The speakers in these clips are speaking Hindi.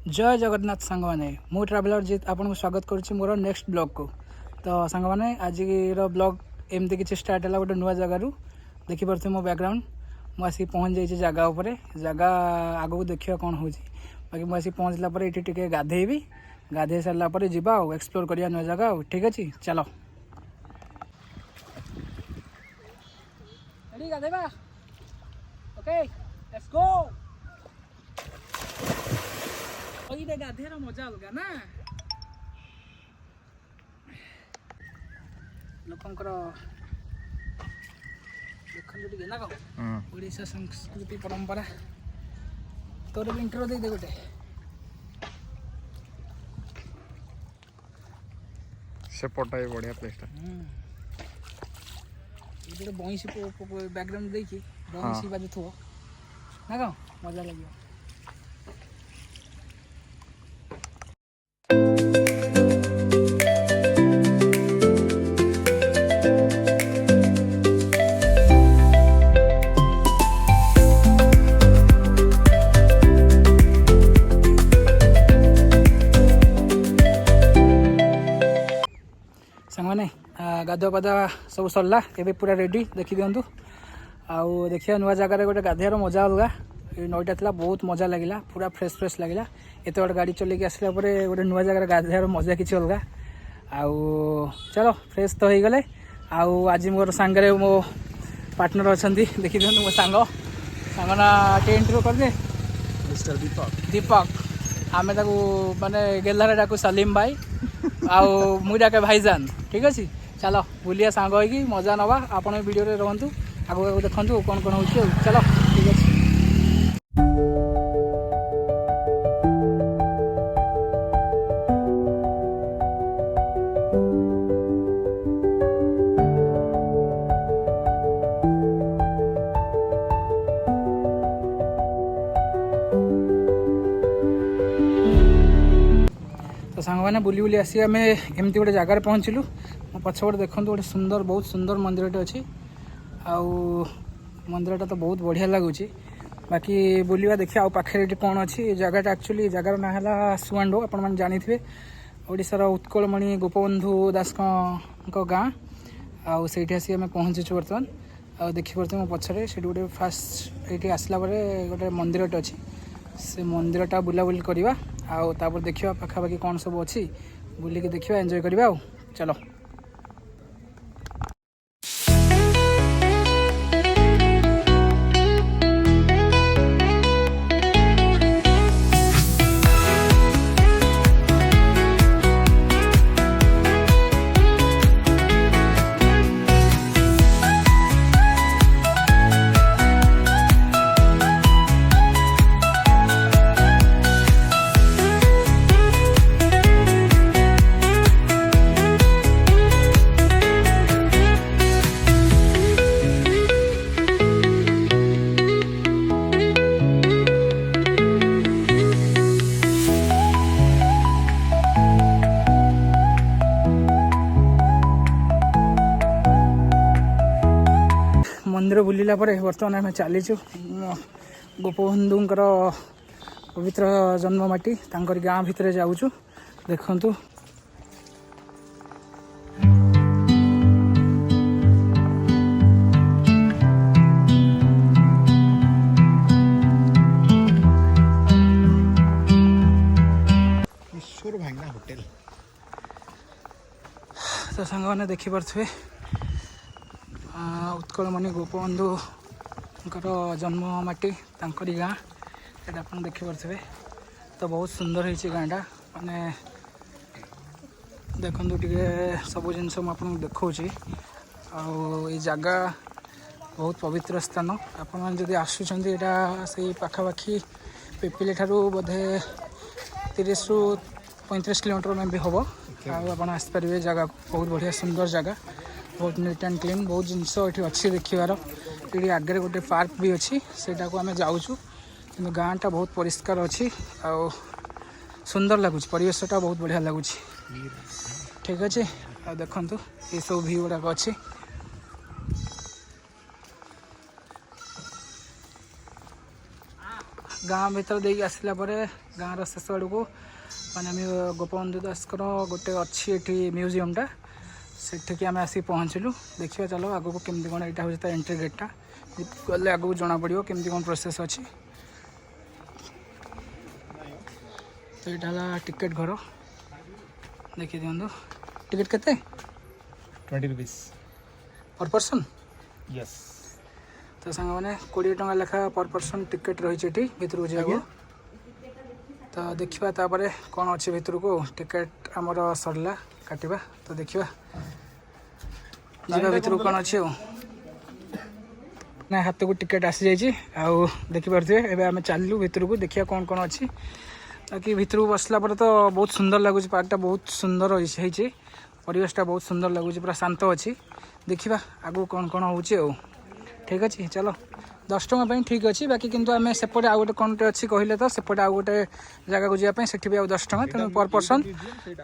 जय जगन्नाथ सांग मैंने मु ट्राभेलर जीत आपको स्वागत करुच्ची मोर नेक्स्ट ब्लॉग को। तो सांग मैंने आज ब्लॉग एमती किसी स्टार्ट है गोटे नुआ जगार देखिपे मो बैकग्राउंड मुझे पहुँच जाइए जगह उपर जगह आगू देखा कौन हो बाकी मुझे पहुँचला ये गाधेबी गाधे सारापर जा एक्सप्लोर करिया नुआ जगह ठीक अच्छे चलो गाधेबा ओके लेट्स गो। ये गाधेर मजा अलग ना लोकंकर देखते टे ना ओडिशा संस्कृति परंपरा तोर इंट्रो दे दे गोटे से पटा है बढ़िया प्लेसटा ये बंशी बैकग्राउंड देखी बंशी बाजुथो ना कौ मजा लगे। सांगने गाधुआ पाधुआ सब सरला एबे पूरा रेडी देखी दिंतु आउ देखिए नुआ जगार गोटे गाधेर मजा अलग नईटा था बहुत मजा लगे पूरा फ्रेश फ्रेश लगे एत बड़े गाड़ी चल आसला गोटे नुआ जगार गाधेर मजा किसी अलग आउ चलो फ्रेश तो हो गले आज मोर सांगे मो पार्टनर अच्छा देखी दिखाँ मो सांग ना टे इंटरव्यू करदे मिस्टर दीपक आम माने गेलारे डाकू सलीम भाई आउ मुझे डाके भाईजान ठीक अच्छे चलो बुलिया सांग हो मजा नवा आप वीडियो रुहतु आगू आगू देखु कौन कौन हो चलो ठीक अच्छे। तो सांग मैंने बुली बुली आसी आम एमती गोटे जगार पहुँचलु मो पछपटे देखो गोटे सुंदर बहुत सुंदर मंदिरटे अच्छी आउ मंदिरटा तो बहुत बढ़िया लगुच बाकी बुलवा देखिए आउ पाखे कौन अच्छी जगहटा एक्चुअली जगार ना है सुआंडो आपण मैंने जानी थे ओडिशार उत्कलमणि गोपबंधु दास गाँ आउ से आम पहुँचीचु बर्तमान आ देखिपे मो पछरे से गोटे फास्ट ये आसला गोटे मंदिरटे अच्छी से मंदिरटा बुलाबुली करवा आउर देखा पाखापाखि कौन सब अच्छी बुलिकी देखा एंजॉय करवा चलो। मंदिर बुलिला बर्तमान आम चलीचु गोपबंधुंकर पवित्र जन्ममाटी तांकर गाँ भितर जाऊँ देखु होटेल तो सांग मैंने देखिपे उत्कलमणि गोपबंधु जन्म माटी तांकरी गाँ ये आप देखिपे तो बहुत सुंदर होती गाँटा माने देखु टे सब जिनस मुझे देखा ये जगह बहुत पवित्र स्थान आपण मैंने जब आसुँच यहाँ से पाखापाखि पिपिली ठारू बोधे 30 ରୁ 35 किलोमीटर में भी हम आप आसपारे जगह बहुत बढ़िया सुंदर जगह बहुत नीट एंड क्लीन बहुत जिनस ये अच्छी देखार ये आगे गोटे पार्क भी अच्छी सेटा को आम जाऊँ कि गाँटा बहुत परिष्कार अच्छी आ सुंदर लगुच परिवेशटा बहुत बढ़िया लगुच ठीक अच्छे आ देखु ये सब व्यू गुड़ाक अच्छी गाँ भीतर देकी आसला गाँव शेष आड़ को माने गोपबंधु दासकर गोटे अच्छी ये म्यूजियमटा सेठिकी आम आसिक पहुँचलु देखिए चलो आगू को केमती कौन यहाँ हूँ एंट्री गेटा गले आगू जना पड़ो केमती कौन प्रोसेस अच्छी तो यहाँ टिकेट घर देखिए दिखाँ टिकेट केते 20 रुपीस पर पर्सन यस तो सांग मैंने 20 टंका लेखा पर पर्सन टिकेट रही भितर को जाए तो देखा तापर कौन अच्छे भितर को टिकेट आमर सरला काटिबा तो देखा भितर कौन अच्छे ना हाथ को टिकेट आसी जाइए आउ देखिपे एवं आम चलू भितर को देखिए कौन कौन अच्छी ताकि भितर को बसला पर तो बहुत सुंदर लगुच पार्कटा बहुत सुंदर होती परिवेशटा बहुत सुंदर लगुच पूरा शांत अच्छी देखा आगू कौन कौन हो ठीक अच्छे चलो 10 टंका ठीक अच्छे बाकी किंतु आम सेपटे आउ गोटे कौन अच्छी कहले तो सेपटे आउ गोटे जगह को जावाई से भी 10 टंका तेणु पर पर्सन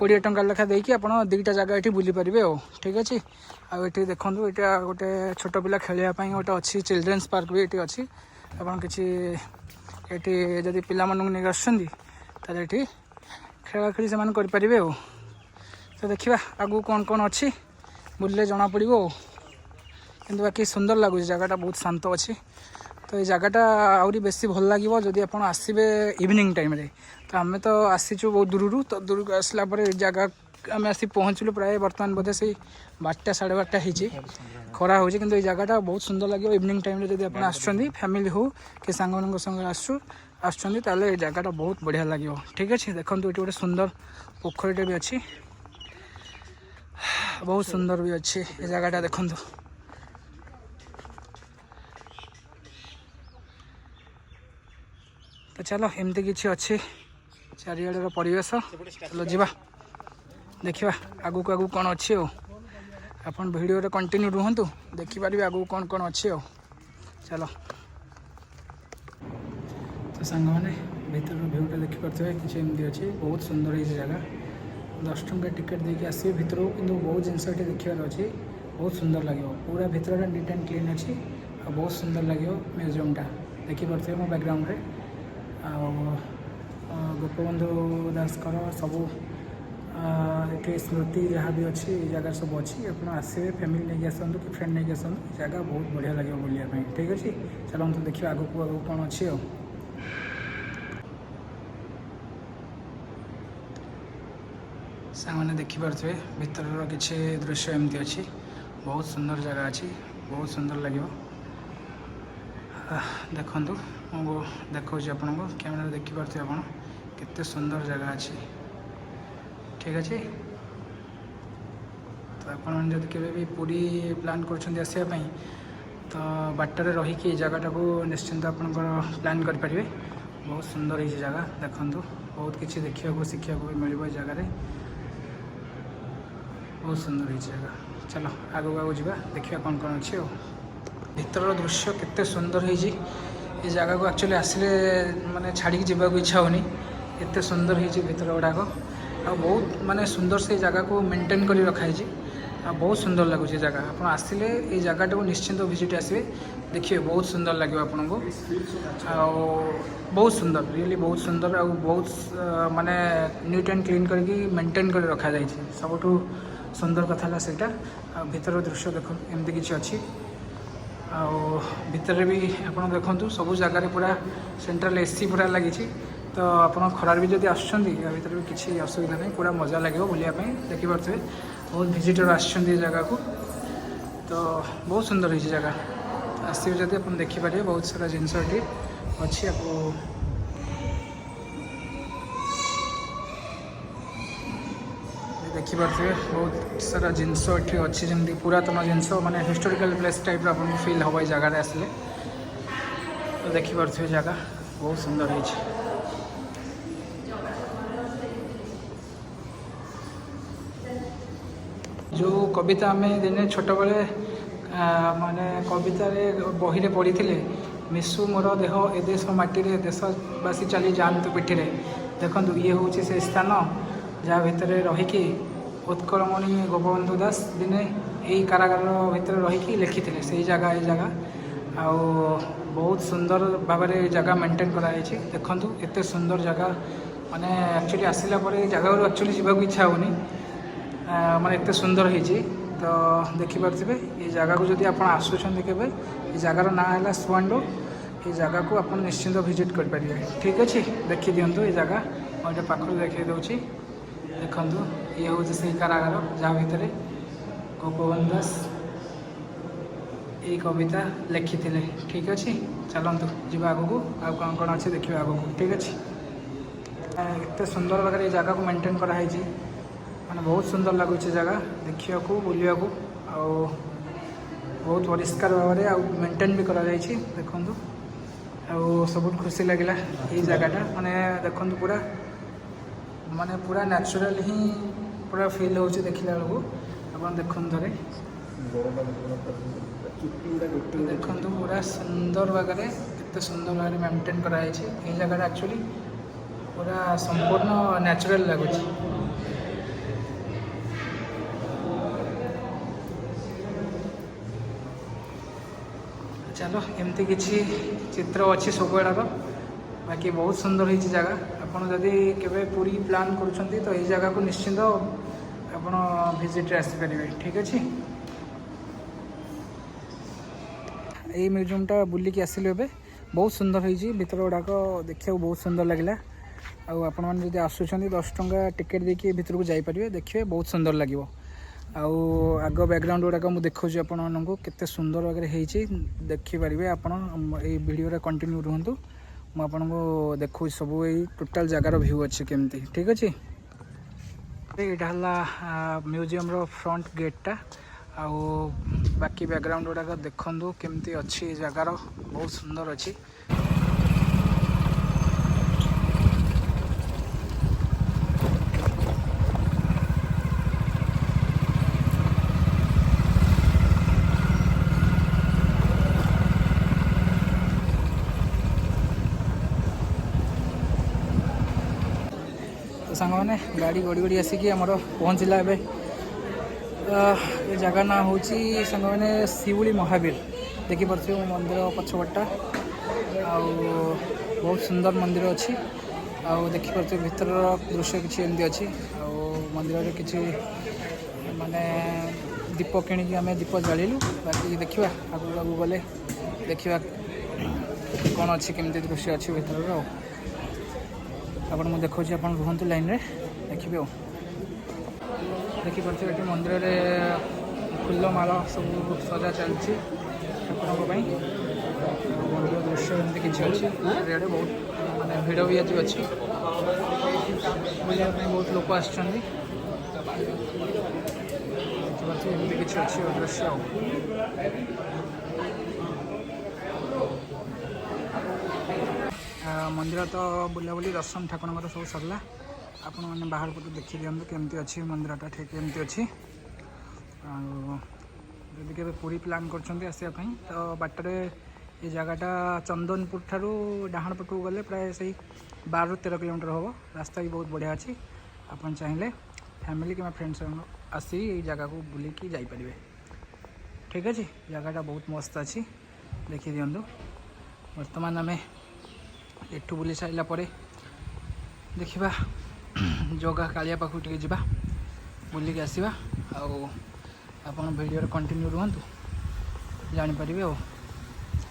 20 टंका लेखा देकी आप 2टा जगह ये बुली पारे ठीक अच्छे आउ ये देखो यहाँ गोटे छोट पिला खेलवाई गोटे अच्छी चिल्ड्रेन्स पार्क भी ये अच्छी आप किसी ये जदि पिला नहीं आसुँच ये खेला खेली से करें तो देखा आगू कौन कौन अच्छी बुलले जना पड़ो किंतु बाकी सुंदर लगुच जगहटा बहुत शांत अच्छी तो ये जगहटा आहरी बेसी भल लगे जदि आप आसबे इवनिंग टाइम रे तो आम तो आसीचु बहुत दूर तो दूर को आसला जगह आम आसी पहुँचलु प्राय बर्तमान बोधे से 12टा 12:30 होती खरा हो कि ये जगहटा बहुत सुंदर लगे इवनिंग टाइम जब आप फैमिली हो कि सांग संगे आसुँच ये जगहटा बहुत बढ़िया लगे ठीक अच्छे देखो ये गोटे सुंदर पोखरीटे भी अच्छी बहुत सुंदर भी अच्छी ये जगहटा देखो तो चलो एमती किसी अच्छी चारिआडर परिवेश चलो जीवा देखा आगू को आगू कौन अच्छी आपन वीडियो कंटिन्यू रुहतु देखिपारे आगू कौन कौन अच्छी चलो तो सांग मैंने भीतर भ्यूटा देखिपे किसी एमती अच्छी बहुत सुंदर ये जगह 10 टंका टिकेट देके आसवे भितर कि बहुत जिनस देखार अच्छी बहुत सुंदर लगे पूरा भितर नीट एंड क्लीन अच्छी और बहुत सुंदर लगे म्यूजियमटा देखिपे मो बैकग्राउंड रे गोपबंधु दासकर सबू ये स्मृति जहाँ भी अच्छी जगह सब अच्छी आप आसवे फैमिली नहीं आसतु कि फ्रेंड नहीं आसतु जगह बहुत बढ़िया लगे बुलायापी ठीक अच्छे चलो तो देखिए आगू को आगू कौन अच्छी सामने देखिपे भीतर किसी दृश्य एमती अच्छी बहुत सुंदर जगह अच्छी बहुत सुंदर लगे देखु मुझे देखा आपन को कैमेरा देखिपे आप केते सुंदर जगह अच्छी ठीक अच्छे तो आपन जब के भी पूरी प्लान करवाई तो बाटर रहीकि जगहटा को निश्चिंत आप प्लान करेंगे बहुत सुंदर ये जगह देखु बहुत किसी देखा शिखा भी मिल जगह बहुत सुंदर ये जगह चलो आगू आगू जा देखिए कौन कौन अच्छी भीतर दृश्य केते सुंदर है ये जगह को एक्चुअली आसिले माने छाड़ी जावा इच्छा होनी एत सुंदर है भीतर गुड़ाक आ बहुत माने सुंदर से जगह को मेंटेन कर रखाई आ बहुत सुंदर लगुच जगह आप आसिले ये जगहटा को निश्चिंत विजिट आसवे देखिए बहुत सुंदर लगे आपन को बहुत सुंदर रियली बहुत सुंदर आ बहुत माने नीट एंड क्लीन करके मेंटेन कर रखा जाए सब सुंदर कथा से भीतर दृश्य देख एमती किसी अच्छी भितर भी आप देखु सब जगार पूरा सेंट्रल एसी पूरा लगी तो आप खरार भी जब आसुँच भीतर भी किसी असुविधा नहीं पूरा मजा लगे बुलायापी देखिपे बहुत विजिटर आसुँच जगह को तो बहुत सुंदर होती जगह आसवे जब आप देखिपारे बहुत सारा जिनस अच्छी आप देखिपे बहुत सारा जिनस अच्छी जमी पुरातन जिनस माने हिस्टोरिकल प्लेस टाइप आप फिल हम जगह आसले तो देखिपे जगह बहुत सुंदर है जो कविता आम दिने छोट बड़े माने कविता बही पढ़ी थे मिशु मोर देह ए देश माटी देशवासी चली जातु पिठी देखु ये हूँ से स्थान जहाँ भितर रहीकि उत्कलमणि गोपबंधु दास दिने यही कारागार भितर रहीकि लिखी से जगह ये जगह ଆଉ ବହୁତ ସୁନ୍ଦର ଭାବରେ ଜାଗା ମେଣ୍ଟେନ୍ କରାଯାଇଛି। ଦେଖନ୍ତୁ ଏତେ ସୁନ୍ଦର ଜାଗା, ମାନେ ଆକ୍ଚୁଆଲି ଆସିଲା ପରେ ଏ ଜାଗାରୁ ଆକ୍ଚୁଆଲି ଯିବାକୁ ଇଚ୍ଛା ହେଉନି, ମାନେ ଏତେ ସୁନ୍ଦର ହେଇଛି। ତ ଦେଖିପାରୁଥିବେ ଏ ଜାଗାକୁ ଯଦି ଆପଣ ଆସୁଛନ୍ତି କେବେ, ଏ ଜାଗାର ନାଁ ହେଲା ସୁଆଣ୍ଡୋ। ଏ ଜାଗାକୁ ଆପଣ ନିଶ୍ଚିନ୍ତ ଭିଜିଟ୍ କରିପାରିବେ। ଠିକ୍ ଅଛି, ଦେଖିଦିଅନ୍ତୁ ଏ ଜାଗା। ମୁଁ ଏଠି ପାଖରୁ ଦେଖାଇ ଦେଉଛି। ଦେଖନ୍ତୁ ଇଏ ହେଉଛି ସେଇ କାରାଗାର ଯାହା ଭିତରେ ଗୋପବନ୍ଧୁ ଦାସ ଏଇ କବିତା ଲେଖିଥିଲେ। ଠିକ୍ ଅଛି, ଚାଲନ୍ତୁ ଯିବା ଆଗକୁ, ଆଉ କ'ଣ କ'ଣ ଅଛି ଦେଖିବା ଆଗକୁ। ଠିକ୍ ଅଛି, ଏତେ ସୁନ୍ଦର ଭାବରେ ଏ ଜାଗାକୁ ମେଣ୍ଟେନ୍ କରାହେଇଛି, ମାନେ ବହୁତ ସୁନ୍ଦର ଲାଗୁଛି ଜାଗା ଦେଖିବାକୁ, ବୁଲିବାକୁ, ଆଉ ବହୁତ ପରିଷ୍କାର ଭାବରେ ଆଉ ମେଣ୍ଟେନ୍ ବି କରାଯାଇଛି। ଦେଖନ୍ତୁ, ଆଉ ସବୁଠୁ ଖୁସି ଲାଗିଲା ଏଇ ଜାଗାଟା, ମାନେ ଦେଖନ୍ତୁ ପୁରା ନ୍ୟାଚୁରାଲ ହିଁ ପୁରା ଫିଲ୍ ହେଉଛି ଦେଖିଲା ବେଳକୁ। ଆପଣ ଦେଖନ୍ତୁ ଥରେ, ଦେଖନ୍ତୁ ପୁରା ସୁନ୍ଦର ଭାବରେ, କେତେ ସୁନ୍ଦର ଭାବରେ ମେଣ୍ଟେନ୍ କରାଯାଇଛି। ଏଇ ଜାଗାଟା ଆକ୍ଚୁଆଲି ପୁରା ସମ୍ପୂର୍ଣ୍ଣ ନ୍ୟାଚୁରାଲ ଲାଗୁଛି। ଚାଲ, ଏମିତି କିଛି ଚିତ୍ର ଅଛି ସବୁଆଡ଼ର, ବାକି ବହୁତ ସୁନ୍ଦର ହେଇଛି ଜାଗା। ଆପଣ ଯଦି କେବେ ପୁରୀ ପ୍ଲାନ୍ କରୁଛନ୍ତି ତ ଏଇ ଜାଗାକୁ ନିଶ୍ଚିନ୍ତ ଆପଣ ଭିଜିଟ୍ରେ ଆସିପାରିବେ। ଠିକ୍ ଅଛି, ଏଇ ମ୍ୟୁଜିୟମଟା ବୁଲିକି ଆସିଲୁ ଏବେ, ବହୁତ ସୁନ୍ଦର ହେଇଛି। ଭିତର ଗୁଡ଼ାକ ଦେଖିବାକୁ ବହୁତ ସୁନ୍ଦର ଲାଗିଲା। ଆଉ ଆପଣମାନେ ଯଦି ଆସୁଛନ୍ତି 10 ଟଙ୍କା ଟିକେଟ୍ ଦେଇକି ଭିତରକୁ ଯାଇପାରିବେ, ଦେଖିବେ ବହୁତ ସୁନ୍ଦର ଲାଗିବ। ଆଉ ଆଗ ବ୍ୟାକଗ୍ରାଉଣ୍ଡ ଗୁଡ଼ାକ ମୁଁ ଦେଖାଉଛି ଆପଣମାନଙ୍କୁ, କେତେ ସୁନ୍ଦର ଭାବରେ ହେଇଛି ଦେଖିପାରିବେ ଆପଣ। ଏଇ ଭିଡ଼ିଓରେ କଣ୍ଟିନ୍ୟୁ ରୁହନ୍ତୁ, ମୁଁ ଆପଣଙ୍କୁ ଦେଖାଉଛି ସବୁ ଏଇ ଟୋଟାଲ୍ ଜାଗାର ଭ୍ୟୁ ଅଛି କେମିତି। ଠିକ୍ ଅଛି, ଏଇଟା ହେଲା ମ୍ୟୁଜିୟମର ଫ୍ରଣ୍ଟ ଗେଟ୍ଟା। ଆଉ ବାକି ବ୍ୟାକଗ୍ରାଉଣ୍ଡ ଗୁଡ଼ାକ ଦେଖନ୍ତୁ କେମିତି ଅଛି, ଜାଗାର ବହୁତ ସୁନ୍ଦର ଅଛି। ସାଙ୍ଗମାନେ ଗାଡ଼ି ଗଡ଼ି ଗଡ଼ି ଆସିକି ଆମର ପହଞ୍ଚିଲା ଏବେ। ଏ ଜାଗା ନାଁ ହେଉଛି ସାଙ୍ଗମାନେ ଶିଉଳି ମହାବୀର। ଦେଖିପାରୁଥିବେ ମନ୍ଦିର ପଛପଟଟା, ଆଉ ବହୁତ ସୁନ୍ଦର ମନ୍ଦିର ଅଛି। ଆଉ ଦେଖିପାରୁଥିବେ ଭିତରର ଦୃଶ୍ୟ କିଛି ଏମିତି ଅଛି। ଆଉ ମନ୍ଦିରରେ କିଛି ମାନେ ଦୀପ କିଣିକି ଆମେ ଦୀପ ଜାଳିଲୁ। ବାକି ଦେଖିବା ଆଗକୁ ଆଗକୁ ଗଲେ ଦେଖିବା କ'ଣ ଅଛି, କେମିତି ଦୃଶ୍ୟ ଅଛି ଭିତରର। ଆଉ ଆପଣ ମୁଁ ଦେଖାଉଛି, ଆପଣ ରୁହନ୍ତୁ ଲାଇନ୍ରେ, ଦେଖିବେ। ଆଉ ଦେଖିପାରୁଥିବେ ଏଠି ମନ୍ଦିରରେ ଫୁଲମାଳ ସବୁ ସଜା ଚାଲିଛି ଠାକୁରଙ୍କ ପାଇଁ। ମନ୍ଦିର ଦୃଶ୍ୟ ଏମିତି କିଛି ଅଛି। ଚାରିଆଡ଼େ ବହୁତ ମାନେ ଭିଡ଼ ବି ଆଜି ଅଛି, ବୁଲିବା ପାଇଁ ବହୁତ ଲୋକ ଆସିଛନ୍ତି। ଦେଖିପାରୁଥିବେ ଏମିତି କିଛି ଅଛି ଦୃଶ୍ୟ। ଆଉ ମନ୍ଦିର ତ ବୁଲାବୁଲି ଦର୍ଶନ ଠାକୁରଙ୍କର ସବୁ ସରିଲା। ଆପଣମାନେ ବାହାର ପଟୁ ଦେଖିଦିଅନ୍ତୁ କେମିତି ଅଛି ମନ୍ଦିରଟା, ଠିକ୍ କେମିତି ଅଛି। ଆଉ ଯଦି କେବେ ପୁରୀ ପ୍ଲାନ୍ କରୁଛନ୍ତି ଆସିବା ପାଇଁ, ତ ବାଟରେ ଏ ଜାଗାଟା ଚନ୍ଦନପୁର ଠାରୁ ଡାହାଣ ପଟକୁ ଗଲେ ପ୍ରାୟ ସେଇ 12ରୁ 13 କିଲୋମିଟର ହେବ। ରାସ୍ତା ବି ବହୁତ ବଢ଼ିଆ ଅଛି। ଆପଣ ଚାହିଁଲେ ଫ୍ୟାମିଲି କିମ୍ବା ଫ୍ରେଣ୍ଡ ସହ ଆସି ଏଇ ଜାଗାକୁ ବୁଲିକି ଯାଇପାରିବେ। ଠିକ୍ ଅଛି, ଜାଗାଟା ବହୁତ ମସ୍ତ ଅଛି, ଦେଖିଦିଅନ୍ତୁ। ବର୍ତ୍ତମାନ ଆମେ ଏଠୁ ବୁଲି ସାରିଲା ପରେ ଦେଖିବା ଜଗା କାଳିଆ ପାଖକୁ ଟିକେ ଯିବା, ବୁଲିକି ଆସିବା। ଆଉ ଆପଣ ଭିଡ଼ିଓରେ କଣ୍ଟିନ୍ୟୁ ରୁହନ୍ତୁ, ଜାଣିପାରିବେ ଆଉ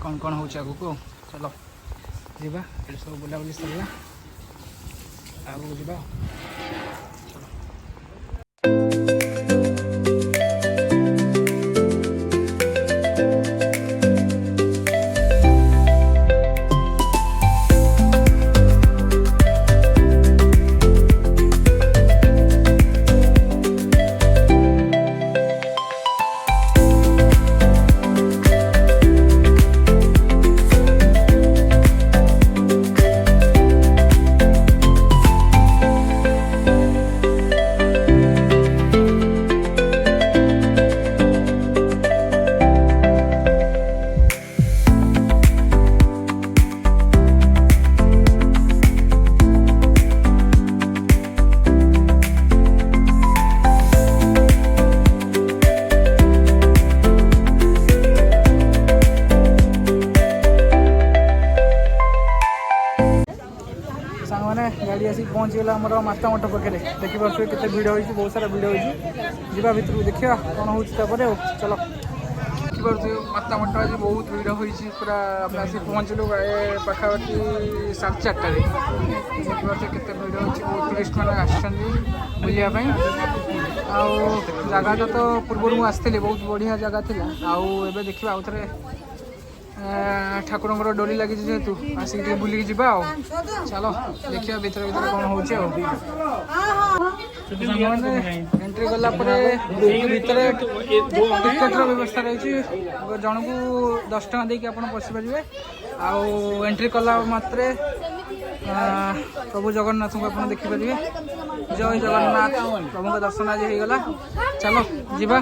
କ'ଣ କ'ଣ ହେଉଛି ଆଗକୁ। ଆଉ ଚାଲ ଯିବା, ଏଠି ସବୁ ବୁଲାବୁଲି ସରିଲା, ଆଗକୁ ଯିବା। पहुँचीगला आम माता मठ पाखे देखिए केते भिड़ होती बहुत सारा भिड़ होती जा भितर देखा कौन हो चलो देखिए माता मठ आज बहुत भिड़ होती पूरा आम आस पहुँचलु पाखापाखि 4:30 देखिए केते भिड़ होती बहुत टूरिस्ट मैंने आसलियापाई जगह तो पूर्व आसती बहुत बढ़िया जगह थी आउ देखा आउ थे ठाकुर डोरी लगी जेहेतु आसिक बुलिक जी चलो देखिए भीतर भीतर कौन हो एंट्री गला भीतर टिकेटर व्यवस्था रही जन को 10 टका देके आप पशिपारे आउ एंट्री कला मात्रे प्रभु जगन्नाथ को आप देखिपारे जय जगन्नाथ प्रभु का दर्शन आज होगा चलो जीवा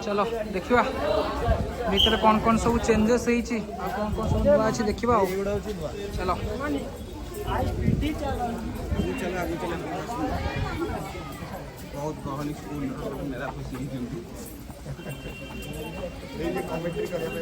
चलो देखा भीतर कौन कौन सब चेंजेस होती कौन कौन सब नुआ अच्छी देखा चलो बहुत गहली स्कूल मेरा खुशी कमेंट्री करने